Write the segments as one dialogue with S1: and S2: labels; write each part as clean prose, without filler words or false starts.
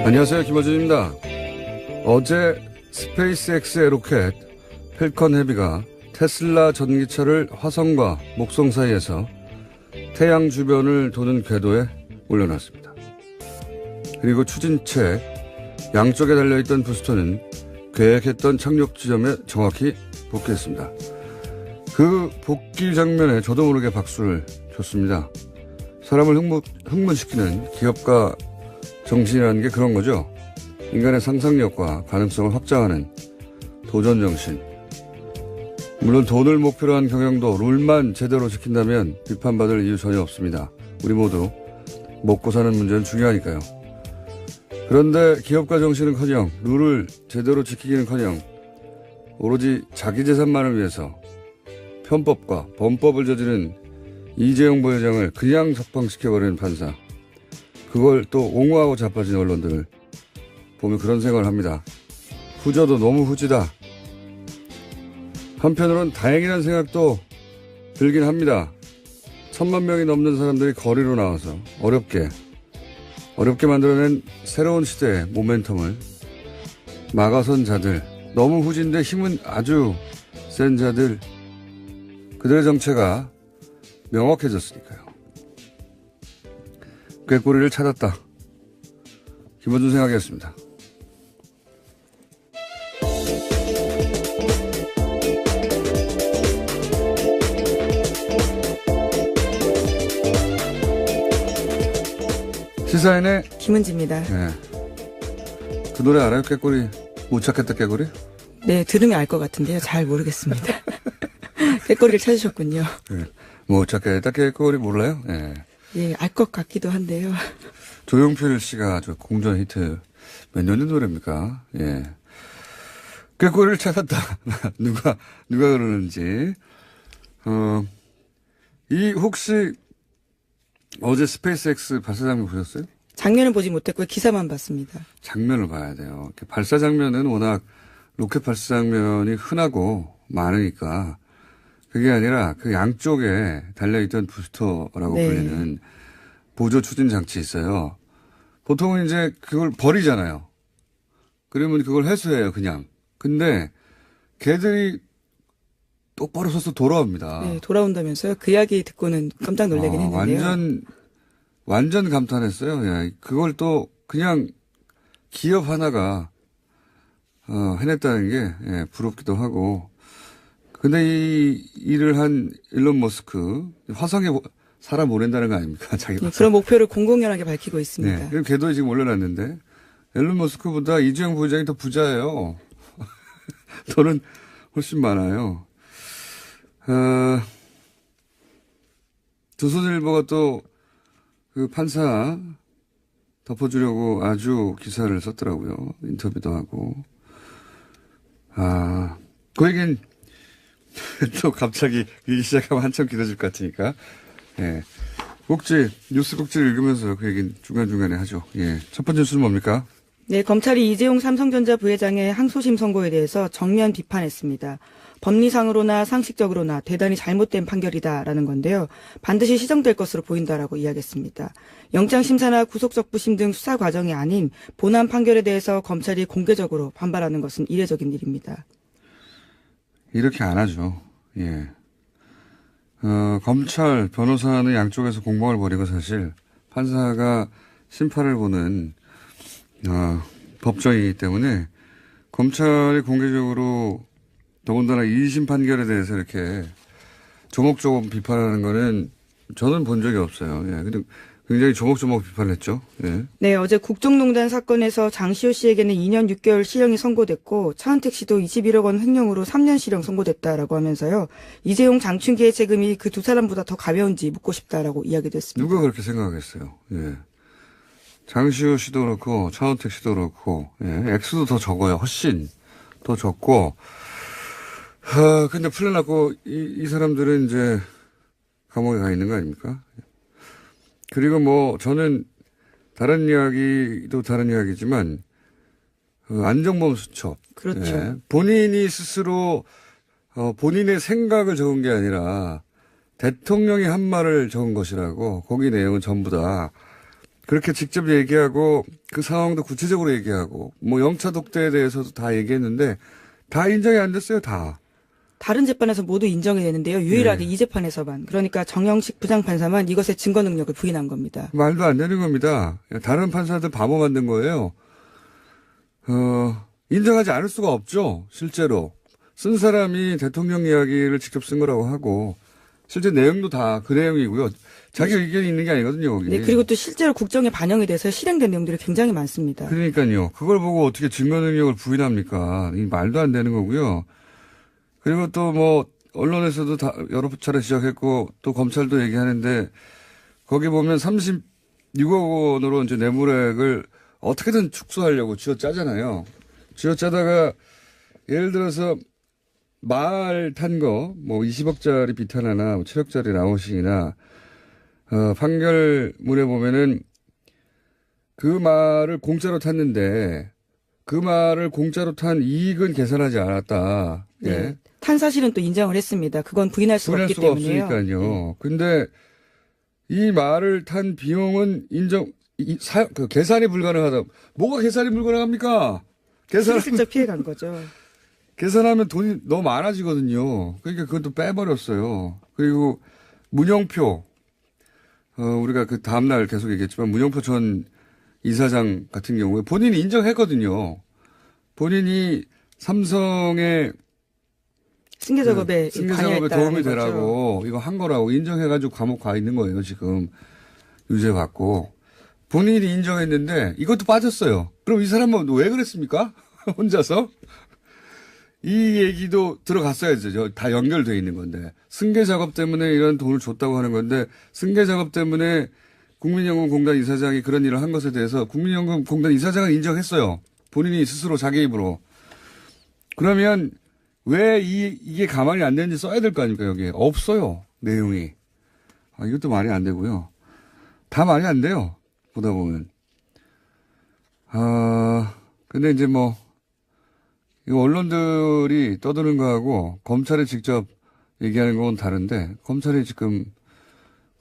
S1: 안녕하세요. 김어준입니다. 어제 스페이스X의 로켓 펠컨 헤비가 테슬라 전기차를 화성과 목성 사이에서 태양 주변을 도는 궤도에 올려놨습니다. 그리고 추진체 양쪽에 달려있던 부스터는 계획했던 착륙 지점에 정확히 복귀했습니다. 그 복귀 장면에 저도 모르게 박수를 쳤습니다. 사람을 흥분시키는 기업가 정신이라는 게 그런 거죠. 인간의 상상력과 가능성을 확장하는 도전 정신. 물론 돈을 목표로 한 경영도 룰만 제대로 지킨다면 비판받을 이유 전혀 없습니다. 우리 모두 먹고 사는 문제는 중요하니까요. 그런데 기업가 정신은커녕 룰을 제대로 지키기는커녕 오로지 자기 재산만을 위해서 편법과 범법을 저지른 이재용 부회장을 그냥 석방시켜버리는 판사. 그걸 또 옹호하고 자빠진 언론들 보면 그런 생각을 합니다. 후져도 너무 후지다. 한편으론 다행이라는 생각도 들긴 합니다. 1,000만 명이 넘는 사람들이 거리로 나와서 어렵게 만들어낸 새로운 시대의 모멘텀을 막아선 자들, 너무 후진데 힘은 아주 센 자들, 그들의 정체가 명확해졌으니까요. 꾀꼬리를 찾았다. 김어준 생각이었습니다. 시사인의
S2: 김은지입니다.
S1: 네. 그 노래 알아요? 꾀꼬리. 못 찾겠다 꾀꼬리?
S2: 네, 들으면 알 것 같은데요. 잘 모르겠습니다. 꾀꼬리를 찾으셨군요.
S1: 네. 못 찾겠다 꾀꼬리 몰라요? 네.
S2: 예, 알 것 같기도 한데요.
S1: 조용필 씨가 아주 공전 히트 몇 년의 노래입니까? 예. 꾀꼬리를 찾았다. 누가 그러는지. 혹시 어제 스페이스X 발사 장면 보셨어요?
S2: 장면은 보지 못했고요. 기사만 봤습니다.
S1: 장면을 봐야 돼요. 발사 장면은 워낙 로켓 발사 장면이 흔하고 많으니까 그게 아니라 그 양쪽에 달려있던 부스터라고
S2: 네.
S1: 불리는 보조 추진 장치 있어요. 보통은 이제 그걸 버리잖아요. 그러면 그걸 회수해요, 그냥. 근데 걔들이 똑바로 서서 돌아옵니다.
S2: 네, 돌아온다면서요? 그 이야기 듣고는 깜짝 놀라긴 했는데요.
S1: 완전 감탄했어요. 예, 그걸 또 그냥 기업 하나가 해냈다는 게 예, 부럽기도 하고. 근데 이 일을 한 일론 머스크 화성에 사람 보낸다는 거 아닙니까? 자기가.
S2: 네, 그런 목표를 공공연하게 밝히고 있습니다.
S1: 네, 그럼 걔도 지금 올려놨는데 일론 머스크보다 이재용 부회장이 더 부자예요. 돈은 훨씬 많아요. 조선일보가 또 그 판사 덮어주려고 아주 기사를 썼더라고요. 인터뷰도 하고. 그 얘기는 또 갑자기 일기 시작하면 한참 길어질 것 같으니까. 예. 뉴스 꼭지를 읽으면서 그 얘기는 중간중간에 하죠. 예. 첫 번째 뉴스는 뭡니까?
S2: 네, 검찰이 이재용 삼성전자 부회장의 항소심 선고에 대해서 정면 비판했습니다. 법리상으로나 상식적으로나 대단히 잘못된 판결이다라는 건데요. 반드시 시정될 것으로 보인다라고 이야기했습니다. 영장심사나 구속적부심 등 수사 과정이 아닌 본안 판결에 대해서 검찰이 공개적으로 반발하는 것은 이례적인 일입니다.
S1: 이렇게 안 하죠. 예. 검찰, 변호사는 양쪽에서 공방을 벌이고 사실 판사가 심판을 보는 법정이기 때문에 검찰이 공개적으로 더군다나 2심 판결에 대해서 이렇게 조목조목 비판하는 거는 저는 본 적이 없어요. 예. 근데 굉장히 조목조목 비판을 했죠. 예.
S2: 네, 어제 국정농단 사건에서 장시호 씨에게는 2년 6개월 실형이 선고됐고 차은택 씨도 21억 원 횡령으로 3년 실형 선고됐다라고 하면서요. 이재용 장충기의 책임이 그 두 사람보다 더 가벼운지 묻고 싶다라고 이야기됐습니다.
S1: 누가 그렇게 생각하겠어요. 예. 장시호 씨도 그렇고 차은택 씨도 그렇고 예. 액수도 더 적어요. 훨씬 더 적고 근데 풀려났고 이 사람들은 이제 감옥에 가 있는 거 아닙니까? 그리고 뭐 저는 다른 이야기도 다른 이야기지만 안정범 수첩.
S2: 그렇죠.
S1: 예. 본인이 스스로 본인의 생각을 적은 게 아니라 대통령이 한 말을 적은 것이라고 거기 내용은 전부 다 그렇게 직접 얘기하고 그 상황도 구체적으로 얘기하고 뭐 영차 독대에 대해서도 다 얘기했는데 다 인정이 안 됐어요. 다.
S2: 다른 재판에서 모두 인정이 되는데요. 유일하게
S1: 네.
S2: 이 재판에서만. 그러니까 정영식 부장판사만 이것의 증거 능력을 부인한 겁니다.
S1: 말도 안 되는 겁니다. 다른 판사들 바보 만든 거예요. 인정하지 않을 수가 없죠. 실제로. 쓴 사람이 대통령 이야기를 직접 쓴 거라고 하고 실제 내용도 다 그 내용이고요. 자기 의견이 있는 게 아니거든요. 거기.
S2: 네, 그리고 또 실제로 국정에 반영이 돼서 실행된 내용들이 굉장히 많습니다.
S1: 그러니까요. 그걸 보고 어떻게 증거 능력을 부인합니까? 이 말도 안 되는 거고요. 그리고 또 뭐 언론에서도 다 여러 차례 지적했고 또 검찰도 얘기하는데 거기 보면 36억 원으로 이제 뇌물액을 어떻게든 축소하려고 쥐어짜잖아요. 쥐어짜다가 예를 들어서 말 탄 거 뭐 20억짜리 비탄하나 7억짜리 라오싱이나 판결문에 보면은 그 말을 공짜로 탔는데 그 말을 공짜로 탄 이익은 계산하지 않았다.
S2: 네.
S1: 예.
S2: 탄 사실은 또 인정을 했습니다. 그건 부인할 수가
S1: 부인할
S2: 없기
S1: 수가
S2: 때문에요.
S1: 없으니까요. 근데 이 말을 탄 비용은 그 계산이 불가능하다. 뭐가 계산이 불가능합니까?
S2: 실질적 피해 간 거죠.
S1: 계산하면 돈이 너무 많아지거든요. 그러니까 그것도 빼버렸어요. 그리고 문영표, 우리가 그 다음날 계속 얘기했지만 문영표 전 이사장 같은 경우에 본인이 인정했거든요. 본인이 삼성의
S2: 승계 작업에
S1: 도움이 되라고 이거 한 거라고 인정해가지고 감옥 가 있는 거예요. 지금 유죄 받고 본인이 인정했는데 이것도 빠졌어요. 그럼 이 사람은 왜 그랬습니까? 혼자서 이 얘기도 들어갔어야죠. 다 연결돼 있는 건데 승계 작업 때문에 이런 돈을 줬다고 하는 건데 승계 작업 때문에 국민연금공단 이사장이 그런 일을 한 것에 대해서 국민연금공단 이사장은 인정했어요. 본인이 스스로 자기 입으로. 그러면 왜 이게 가만히 안 되는지 써야 될 거 아닙니까, 여기에. 없어요, 내용이. 이것도 말이 안 되고요. 다 말이 안 돼요, 보다 보면. 근데 이제 뭐, 이거 언론들이 떠드는 거하고 검찰이 직접 얘기하는 건 다른데, 검찰이 지금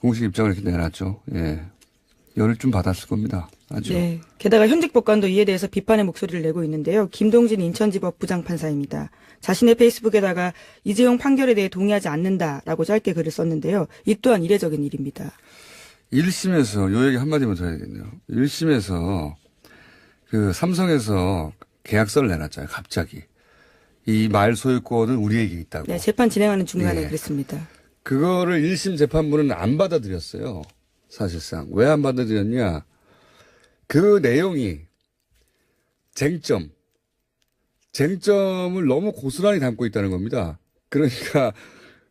S1: 공식 입장을 이렇게 내놨죠. 예. 열을 좀 받았을 겁니다. 아주.
S2: 네. 게다가 현직 법관도 이에 대해서 비판의 목소리를 내고 있는데요. 김동진 인천지법 부장판사입니다. 자신의 페이스북에다가 이재용 판결에 대해 동의하지 않는다라고 짧게 글을 썼는데요. 이 또한 이례적인 일입니다.
S1: 1심에서 요 얘기 한마디만 더 해야겠네요. 1심에서 그 삼성에서 계약서를 내놨잖아요. 갑자기. 이 말 소유권은 우리에게 있다고.
S2: 네, 재판 진행하는 중간에
S1: 네.
S2: 그랬습니다.
S1: 그거를 1심 재판부는 안 받아들였어요. 사실상. 왜 안 받아들였냐. 그 내용이 쟁점을 너무 고스란히 담고 있다는 겁니다. 그러니까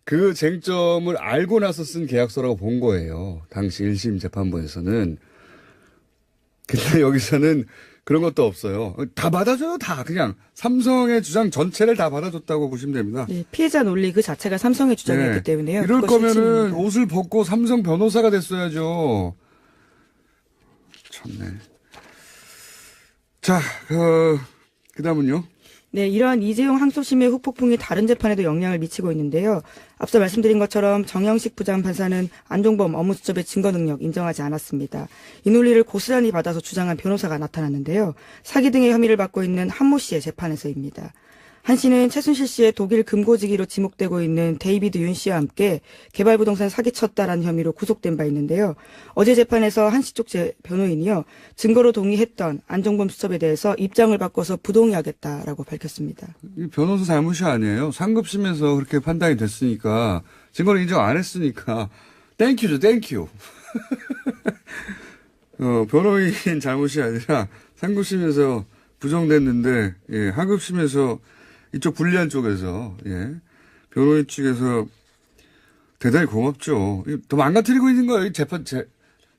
S1: 그 쟁점을 알고 나서 쓴 계약서라고 본 거예요. 당시 1심 재판부에서는. 근데 여기서는 그런 것도 없어요. 다 받아줘요, 다. 그냥 삼성의 주장 전체를 다 받아줬다고 보시면 됩니다.
S2: 네, 피해자 논리 그 자체가 삼성의 주장이었기
S1: 네.
S2: 때문에요.
S1: 이럴
S2: 그것이
S1: 거면은
S2: 핵심입니다.
S1: 옷을 벗고 삼성 변호사가 됐어야죠. 참네. 자, 그 다음은요.
S2: 네, 이러한 이재용 항소심의 후폭풍이 다른 재판에도 영향을 미치고 있는데요. 앞서 말씀드린 것처럼 정영식 부장판사는 안종범 업무수첩의 증거 능력 인정하지 않았습니다. 이 논리를 고스란히 받아서 주장한 변호사가 나타났는데요. 사기 등의 혐의를 받고 있는 한모 씨의 재판에서입니다. 한 씨는 최순실 씨의 독일 금고지기로 지목되고 있는 데이비드 윤 씨와 함께 개발부동산 사기쳤다라는 혐의로 구속된 바 있는데요. 어제 재판에서 한 씨 쪽 변호인이요. 증거로 동의했던 안종범 수첩에 대해서 입장을 바꿔서 부동의하겠다라고 밝혔습니다.
S1: 이 변호사 잘못이 아니에요. 상급심에서 그렇게 판단이 됐으니까 증거를 인정 안 했으니까 땡큐죠, 땡큐. 변호인 잘못이 아니라 상급심에서 부정됐는데 하급심에서 이쪽 불리한 쪽에서 변호인 측에서 대단히 고맙죠. 더 망가뜨리고 있는 거예요. 이 재판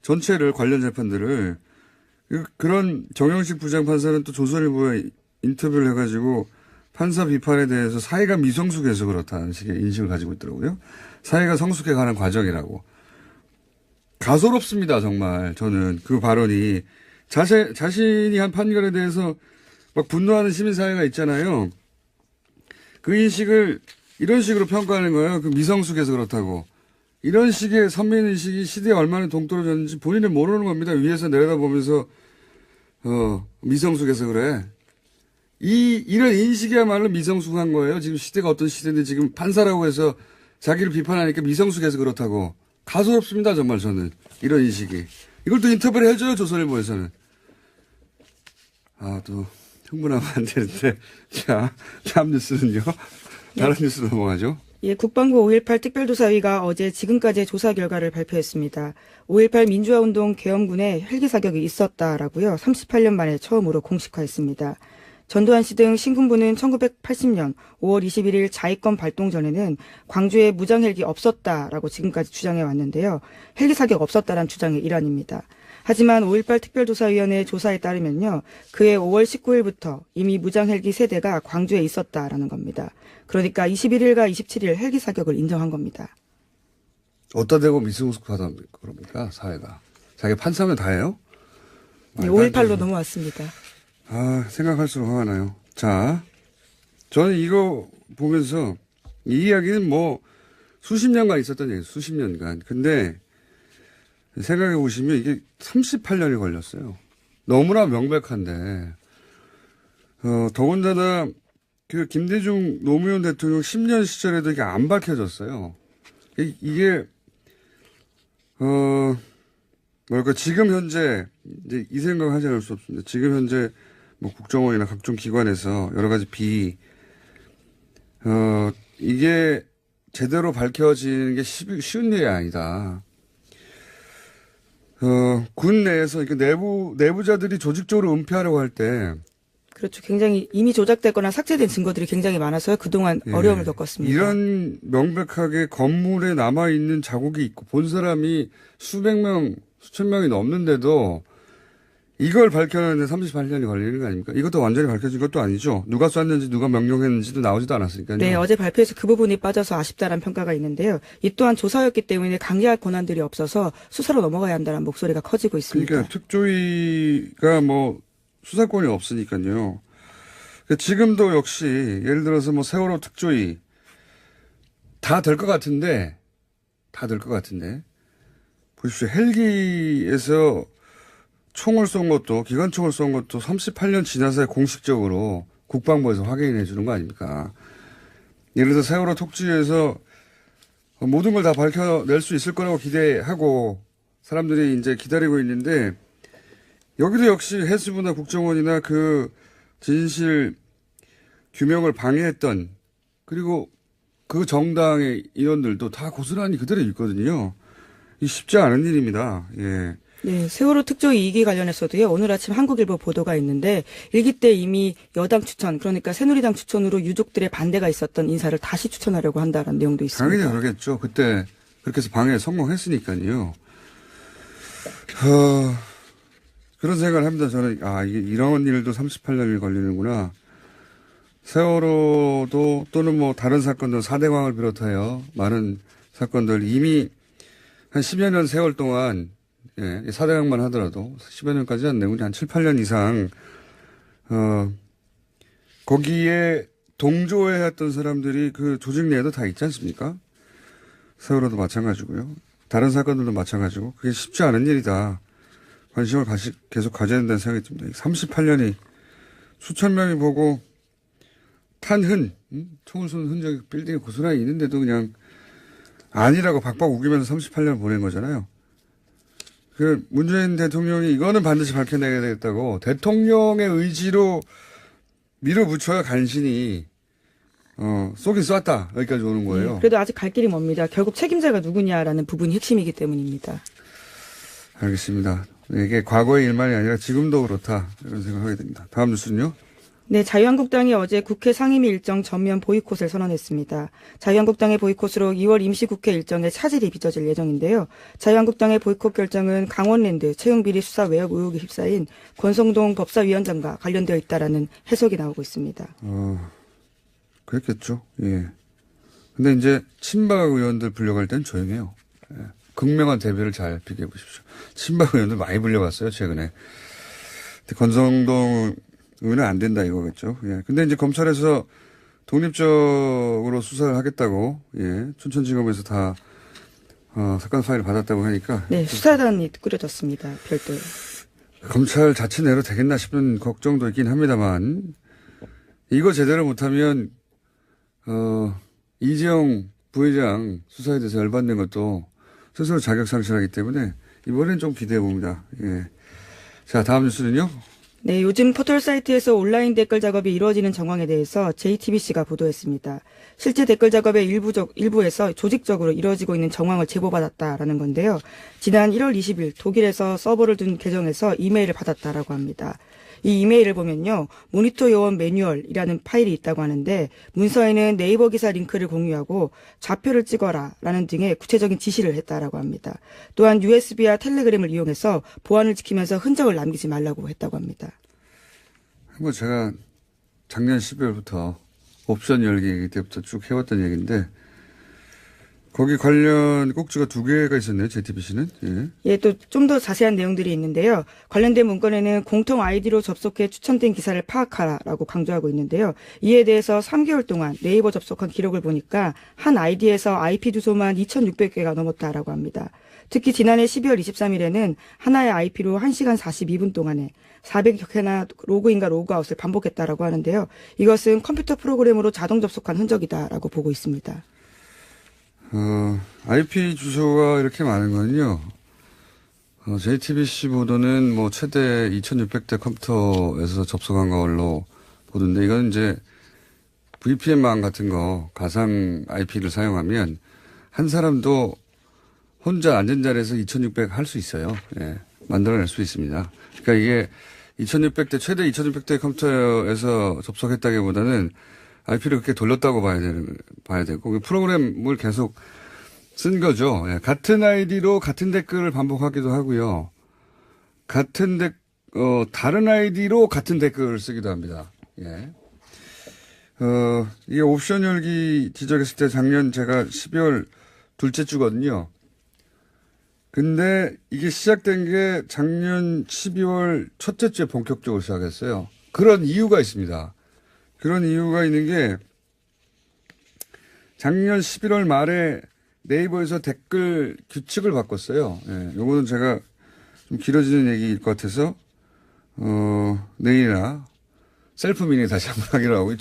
S1: 전체를 관련 재판들을. 그런 정영식 부장판사는 또 조선일보에 인터뷰를 해가지고 판사 비판에 대해서 사회가 미성숙해서 그렇다는 식의 인식을 가지고 있더라고요. 사회가 성숙해가는 과정이라고. 가소롭습니다, 정말. 저는 그 발언이 자신이 한 판결에 대해서 막 분노하는 시민사회가 있잖아요. 그 인식을 이런 식으로 평가하는 거예요. 그 미성숙해서 그렇다고. 이런 식의 선민의식이 시대에 얼마나 동떨어졌는지 본인은 모르는 겁니다. 위에서 내려다보면서, 미성숙해서 그래. 이런 인식이야말로 미성숙한 거예요. 지금 시대가 어떤 시대인데 지금 판사라고 해서 자기를 비판하니까 미성숙해서 그렇다고. 가소롭습니다, 정말 저는. 이런 인식이. 이걸 또 인터뷰를 해줘요, 조선일보에서는. 또, 흥분하면 안 되는데. 자, 다음 뉴스는요. 다른 뉴스로 넘어가죠.
S2: 예, 국방부 5.18 특별조사위가 어제 지금까지의 조사 결과를 발표했습니다. 5.18 민주화운동 계엄군에 헬기 사격이 있었다라고요. 38년 만에 처음으로 공식화했습니다. 전두환 씨 등 신군부는 1980년 5월 21일 자위권 발동 전에는 광주에 무장 헬기 없었다라고 지금까지 주장해 왔는데요. 헬기 사격 없었다란 주장의 일환입니다. 하지만 5.18 특별조사위원회 조사에 따르면요. 그해 5월 19일부터 이미 무장 헬기 3대가 광주에 있었다라는 겁니다. 그러니까 21일과 27일 헬기 사격을 인정한 겁니다.
S1: 어디다 대고 미성숙하다 그럽니까, 사회가. 자기 판사면 다 해요?
S2: 네, 5.18로 넘어왔습니다.
S1: 생각할수록 화가 나요. 자, 저는 이거 보면서 이 이야기는 뭐 수십 년간 있었던 얘기예요. 수십 년간. 근데 생각해 보시면 이게 38년이 걸렸어요. 너무나 명백한데, 더군다나 그 김대중 노무현 대통령 10년 시절에도 이게 안 밝혀졌어요. 이게, 뭐랄까, 지금 현재, 이제 이 생각 하지 않을 수 없습니다. 지금 현재 뭐 국정원이나 각종 기관에서 여러 가지 이게 제대로 밝혀지는 게 쉬운 일이 아니다. 군 내에서 이렇게 내부자들이 조직적으로 은폐하려고 할 때.
S2: 그렇죠. 굉장히 이미 조작됐거나 삭제된 증거들이 굉장히 많아서요. 그동안 어려움을 겪었습니다.
S1: 이런 명백하게 건물에 남아있는 자국이 있고 본 사람이 수백 명, 수천 명이 넘는데도 이걸 밝혀내는데 38년이 걸리는 거 아닙니까? 이것도 완전히 밝혀진 것도 아니죠. 누가 쐈는지 누가 명령했는지도 나오지도 않았으니까요.
S2: 네, 어제 발표에서 그 부분이 빠져서 아쉽다는 평가가 있는데요. 이 또한 조사였기 때문에 강제할 권한들이 없어서 수사로 넘어가야 한다는 목소리가 커지고 있습니다.
S1: 그러니까 특조위가 뭐 수사권이 없으니까요. 지금도 역시 예를 들어서 뭐 세월호 특조위 다 될 것 같은데 보십시오. 헬기에서 총을 쏜 것도 기관총을 쏜 것도 38년 지나서 공식적으로 국방부에서 확인해 주는 거 아닙니까? 예를 들어서 세월호 특조위에서 모든 걸 다 밝혀낼 수 있을 거라고 기대하고 사람들이 이제 기다리고 있는데 여기도 역시 해수부나 국정원이나 그 진실 규명을 방해했던 그리고 그 정당의 인원들도 다 고스란히 그대로 있거든요. 이 쉽지 않은 일입니다. 예.
S2: 네, 세월호 특조위 2기 관련해서도요. 오늘 아침 한국일보 보도가 있는데 1기 때 이미 여당 추천, 그러니까 새누리당 추천으로 유족들의 반대가 있었던 인사를 다시 추천하려고 한다는 내용도 있습니다.
S1: 당연히 그러겠죠. 그때 그렇게 해서 방해에 성공했으니까요. 그런 생각을 합니다. 저는 이게 이런 일도 38년이 걸리는구나. 세월호도 또는 뭐 다른 사건들 4대강을 비롯하여 많은 사건들 이미 한 10여 년 세월 동안 4대강만 하더라도 10여 년까지 안 되고 한 7, 8년 이상 거기에 동조해왔던 사람들이 그 조직 내에도 다 있지 않습니까? 세월호도 마찬가지고요. 다른 사건들도 마찬가지고 그게 쉽지 않은 일이다. 관심을 계속 가져야 된다는 생각이 듭니다. 38년이 수천 명이 보고 탄 총을 쏜 흔적이 빌딩에 고스란히 있는데도 그냥 아니라고 박박 우기면서 38년을 보낸 거잖아요. 그 문재인 대통령이 이거는 반드시 밝혀내야 되겠다고 대통령의 의지로 밀어붙여야 간신히 쏘긴 쐈다 여기까지 오는 거예요.
S2: 네, 그래도 아직 갈 길이 멉니다. 결국 책임자가 누구냐라는 부분이 핵심이기 때문입니다.
S1: 알겠습니다. 이게 과거의 일만이 아니라 지금도 그렇다 이런 생각하게 됩니다. 다음 뉴스는요.
S2: 네, 자유한국당이 어제 국회 상임위 일정 전면 보이콧을 선언했습니다. 자유한국당의 보이콧으로 2월 임시국회 일정에 차질이 빚어질 예정인데요. 자유한국당의 보이콧 결정은 강원랜드 채용비리 수사 외역 의혹에 휩싸인 권성동 법사위원장과 관련되어 있다라는 해석이 나오고 있습니다.
S1: 그랬겠죠. 예. 근데 이제 친박 의원들 불려갈 땐 조용해요. 예. 극명한 대비를 잘 비교해 보십시오. 친박 의원들 많이 불려갔어요, 최근에. 근데 권성동 의원은 안 된다 이거겠죠. 예. 근데 이제 검찰에서 독립적으로 수사를 하겠다고, 예. 춘천지검에서 다, 사건 파일을 받았다고 하니까.
S2: 네, 수사단이 꾸려졌습니다. 별도로.
S1: 검찰 자체 내로 되겠나 싶은 걱정도 있긴 합니다만, 이거 제대로 못하면, 이재용 부회장 수사에 대해서 열받는 것도 스스로 자격상실하기 때문에 이번엔 좀 기대해 봅니다. 예. 자, 다음 뉴스는요?
S2: 네, 요즘 포털 사이트에서 온라인 댓글 작업이 이루어지는 정황에 대해서 JTBC가 보도했습니다. 실제 댓글 작업의 일부에서 조직적으로 이루어지고 있는 정황을 제보받았다라는 건데요. 지난 1월 20일 독일에서 서버를 둔 계정에서 이메일을 받았다라고 합니다. 이 이메일을 보면요, 모니터 요원 매뉴얼이라는 파일이 있다고 하는데 문서에는 네이버 기사 링크를 공유하고 좌표를 찍어라라는 등의 구체적인 지시를 했다라고 합니다. 또한 USB와 텔레그램을 이용해서 보안을 지키면서 흔적을 남기지 말라고 했다고 합니다.
S1: 뭐 제가 작년 12월부터 옵션 열기 얘기 때부터 쭉 해왔던 얘기인데 거기 관련 꼭지가 2개가 있었네요. JTBC는. 예.
S2: 예, 또 좀 더 자세한 내용들이 있는데요. 관련된 문건에는 공통 아이디로 접속해 추천된 기사를 파악하라라고 강조하고 있는데요. 이에 대해서 3개월 동안 네이버 접속한 기록을 보니까 한 아이디에서 IP 주소만 2,600개가 넘었다라고 합니다. 특히 지난해 12월 23일에는 하나의 IP로 1시간 42분 동안에 400여 개나 로그인과 로그아웃을 반복했다라고 하는데요. 이것은 컴퓨터 프로그램으로 자동 접속한 흔적이다라고 보고 있습니다.
S1: IP 주소가 이렇게 많은 건요. JTBC 보도는 뭐 최대 2,600대 컴퓨터에서 접속한 걸로 보던데 이건 이제 VPN망 같은 거 가상 IP를 사용하면 한 사람도 혼자 앉은 자리에서 2,600 할 수 있어요. 예. 만들어낼 수 있습니다. 그러니까 이게 2,600대, 최대 2,600대 컴퓨터에서 접속했다기보다는 IP를 그렇게 돌렸다고 봐야 되고, 프로그램을 계속 쓴 거죠. 예. 같은 아이디로 같은 댓글을 반복하기도 하고요. 다른 아이디로 같은 댓글을 쓰기도 합니다. 예. 이게 옵션 열기 지적했을 때 작년 제가 12월 둘째 주거든요. 근데 이게 시작된 게 작년 12월 첫째 주에 본격적으로 시작했어요. 그런 이유가 있습니다. 그런 이유가 있는 게 작년 11월 말에 네이버에서 댓글 규칙을 바꿨어요. 예, 요거는 제가 좀 길어지는 얘기일 것 같아서, 내일이나 셀프 미니 다시 한번 하기로 하고,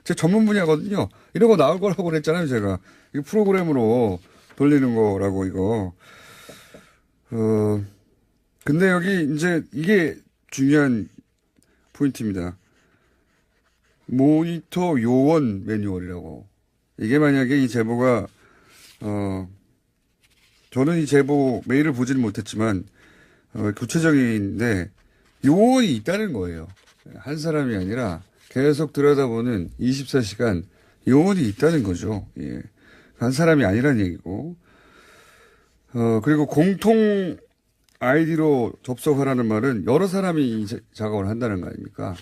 S1: 제 전문 분야거든요. 이런 거 나올 거라고 그랬잖아요, 제가. 이거 프로그램으로 돌리는 거라고, 이거. 근데 여기 이제 이게 중요한 포인트입니다. 모니터 요원 매뉴얼이라고. 이게 만약에 이 제보가, 저는 이 제보 메일을 보지는 못했지만, 구체적인데, 요원이 있다는 거예요. 한 사람이 아니라 계속 들여다보는 24시간 요원이 있다는 거죠. 예. 한 사람이 아니란 얘기고. 그리고 공통 아이디로 접속하라는 말은 여러 사람이 작업을 한다는 거 아닙니까?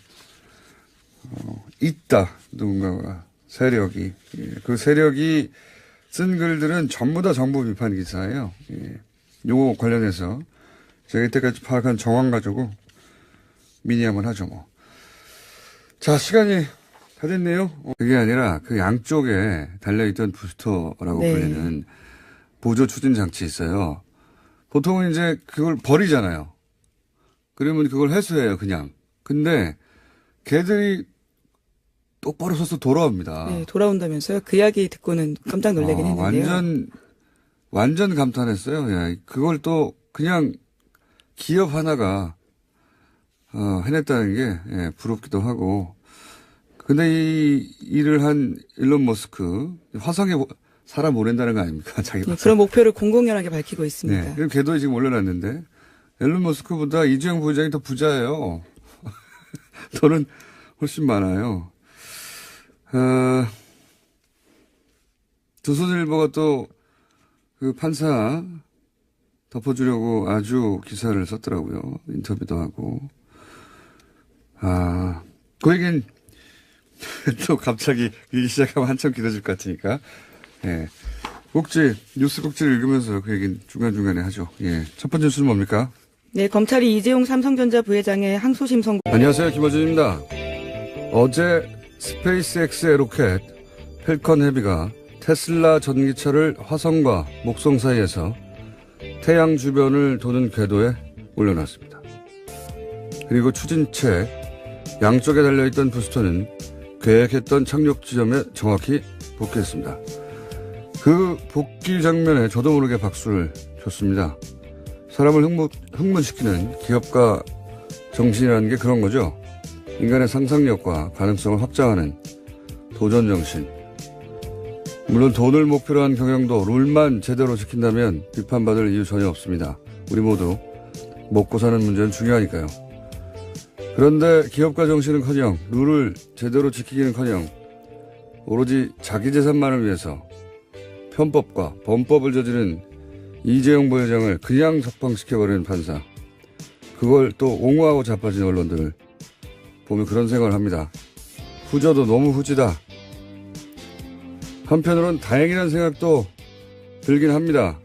S1: 있다. 누군가가. 세력이. 예. 그 세력이 쓴 글들은 전부 다 정부 비판 기사예요. 예. 요거 관련해서 제가 이때까지 파악한 정황 가지고 미니 한번 하죠, 뭐. 자, 시간이 다 됐네요. 그게 아니라 그 양쪽에 달려있던 부스터라고
S2: 네.
S1: 불리는 보조 추진 장치 있어요. 보통은 이제 그걸 버리잖아요. 그러면 그걸 회수해요, 그냥. 근데 걔들이 똑바로 서서 돌아옵니다.
S2: 네, 돌아온다면서요? 그 이야기 듣고는 깜짝 놀라긴 했는데요.
S1: 완전 감탄했어요. 예, 그걸 또 그냥 기업 하나가 해냈다는 게 예, 부럽기도 하고. 근데 이 일을 한 일론 머스크 화성에 사람 보낸다는 거 아닙니까? 자기
S2: 네, 그런 목표를 공공연하게 밝히고 있습니다.
S1: 네, 그럼 궤도에 지금 올려놨는데 일론 머스크보다 이재용 부회장이 더 부자예요. 돈은 훨씬 많아요. 조선일보가 또 그 판사 덮어주려고 아주 기사를 썼더라고요. 인터뷰도 하고. 그 얘기는 또 갑자기 일이 시작하면 한참 길어질 것 같으니까. 예. 뉴스 꼭지를 읽으면서 그 얘기는 중간중간에 하죠. 예. 첫 번째 뉴스는 뭡니까?
S2: 네, 검찰이 이재용 삼성전자 부회장의 항소심 선고.
S1: 안녕하세요. 김어준입니다. 어제 스페이스X의 로켓 펠컨 헤비가 테슬라 전기차를 화성과 목성 사이에서 태양 주변을 도는 궤도에 올려놨습니다. 그리고 추진체 양쪽에 달려있던 부스터는 계획했던 착륙 지점에 정확히 복귀했습니다. 그 복귀 장면에 저도 모르게 박수를 쳤습니다. 사람을 흥분시키는 기업가 정신이라는 게 그런 거죠. 인간의 상상력과 가능성을 확장하는 도전 정신. 물론 돈을 목표로 한 경영도 룰만 제대로 지킨다면 비판받을 이유 전혀 없습니다. 우리 모두 먹고 사는 문제는 중요하니까요. 그런데 기업가 정신은커녕 룰을 제대로 지키기는커녕 오로지 자기 재산만을 위해서 편법과 범법을 저지른 이재용 부회장을 그냥 석방시켜버리는 판사. 그걸 또 옹호하고 자빠진 언론들 보면 그런 생각을 합니다. 후져도 너무 후지다. 한편으론 다행이라는 생각도 들긴 합니다.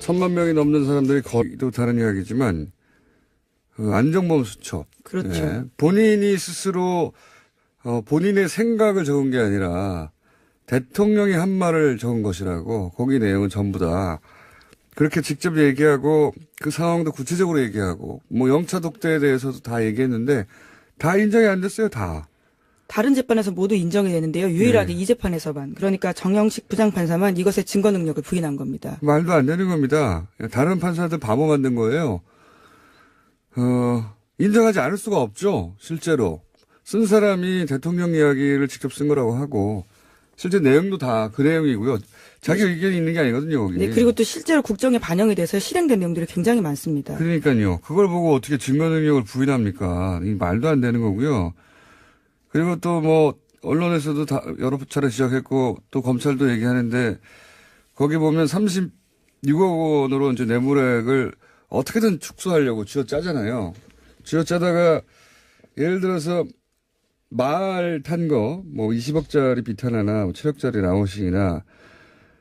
S1: 1000만 명이 넘는 사람들이 거의도 다른 이야기지만 안정범 수첩.
S2: 그렇죠.
S1: 예. 본인이 스스로 본인의 생각을 적은 게 아니라 대통령이 한 말을 적은 것이라고 거기 내용은 전부 다 그렇게 직접 얘기하고 그 상황도 구체적으로 얘기하고 뭐 영차 독대에 대해서도 다 얘기했는데 다 인정이 안 됐어요. 다.
S2: 다른 재판에서 모두 인정이 되는데요. 유일하게 이 재판에서만. 그러니까 정영식 부장판사만 이것의 증거 능력을 부인한 겁니다.
S1: 말도 안 되는 겁니다. 다른 판사들 바보 만든 거예요. 인정하지 않을 수가 없죠. 실제로. 쓴 사람이 대통령 이야기를 직접 쓴 거라고 하고 실제 내용도 다 그 내용이고요. 자기 의견이 있는 게 아니거든요. 거기.
S2: 네, 그리고 또 실제로 국정에 반영이 돼서 실행된 내용들이 굉장히 많습니다.
S1: 그러니까요. 그걸 보고 어떻게 증거 능력을 부인합니까? 이 말도 안 되는 거고요. 그리고 또 뭐 언론에서도 다 여러 차례 지적했고 또 검찰도 얘기하는데 거기 보면 36억 원으로 이제 뇌물액을 어떻게든 축소하려고 쥐어짜잖아요. 쥐어짜다가 예를 들어서 말 탄 거 뭐 20억짜리 비탄하나 7억짜리 라오싱이나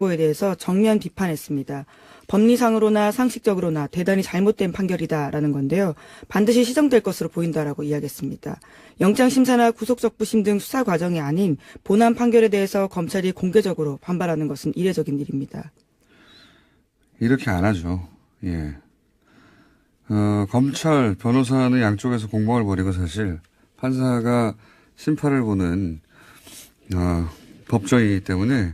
S2: 에 대해서 정면 비판했습니다. 법리상으로나 상식적으로나 대단히 잘못된 판결이다라는 건데요. 반드시 시정될 것으로 보인다라고 이야기했습니다. 영장심사나 구속적부심 등 수사 과정이 아닌 본안 판결에 대해서 검찰이 공개적으로 반발하는 것은 이례적인 일입니다.
S1: 이렇게 안 하죠. 예. 검찰, 변호사는 양쪽에서 공방을 벌이고 사실 판사가 심판을 보는 법정이기 때문에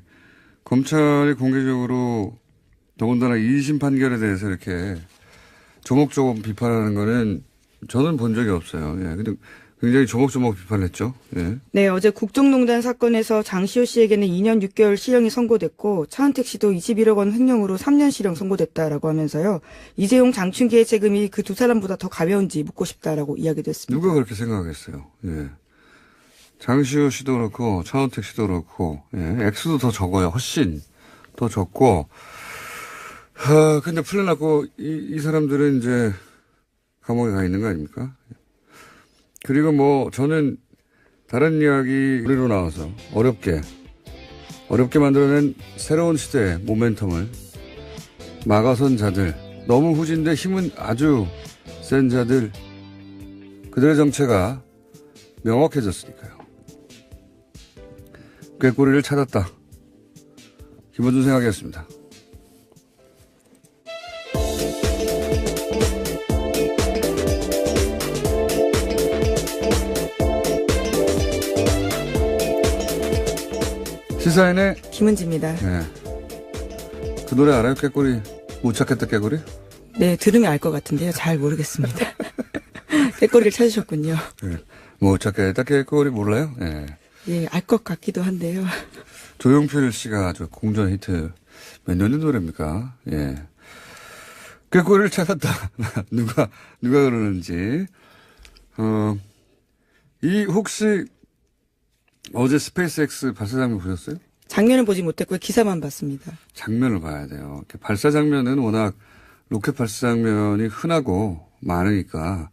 S1: 검찰이 공개적으로 더군다나 2심 판결에 대해서 이렇게 조목조목 비판하는 거는 저는 본 적이 없어요. 예. 근데 굉장히 조목조목 비판했죠. 예.
S2: 네, 어제 국정농단 사건에서 장시호 씨에게는 2년 6개월 실형이 선고됐고 차은택 씨도 21억 원 횡령으로 3년 실형 선고됐다라고 하면서요. 이재용 장충기의 책임이 그 두 사람보다 더 가벼운지 묻고 싶다라고 이야기됐습니다.
S1: 누가 그렇게 생각하겠어요. 예. 장시호 씨도 그렇고 차은택 씨도 그렇고 예. 액수도 더 적어요. 훨씬 더 적고 근데 풀려났고 이 사람들은 이제 감옥에 가 있는 거 아닙니까? 그리고 뭐 저는 다른 이야기 우리로 나와서 어렵게 만들어낸 새로운 시대의 모멘텀을 막아선 자들, 너무 후진데 힘은 아주 센 자들, 그들의 정체가 명확해졌으니까요. 꾀꼬리를 찾았다. 김어준 생각이었습니다. 시사인의
S2: 김은지입니다.
S1: 네. 그 노래 알아요? 꾀꼬리. 못 찾겠다 꾀꼬리?
S2: 네, 들으면 알 것 같은데요. 잘 모르겠습니다. 꾀꼬리를 찾으셨군요.
S1: 네. 못 찾겠다 꾀꼬리 몰라요? 네.
S2: 예, 알 것 같기도 한데요.
S1: 조용필 씨가 아주 공전 히트 몇 년의 노래입니까? 예. 꾀꼬리를 찾았다. 누가 그러는지. 혹시 어제 스페이스X 발사 장면 보셨어요?
S2: 장면을 보지 못했고요. 기사만 봤습니다.
S1: 장면을 봐야 돼요. 발사 장면은 워낙 로켓 발사 장면이 흔하고 많으니까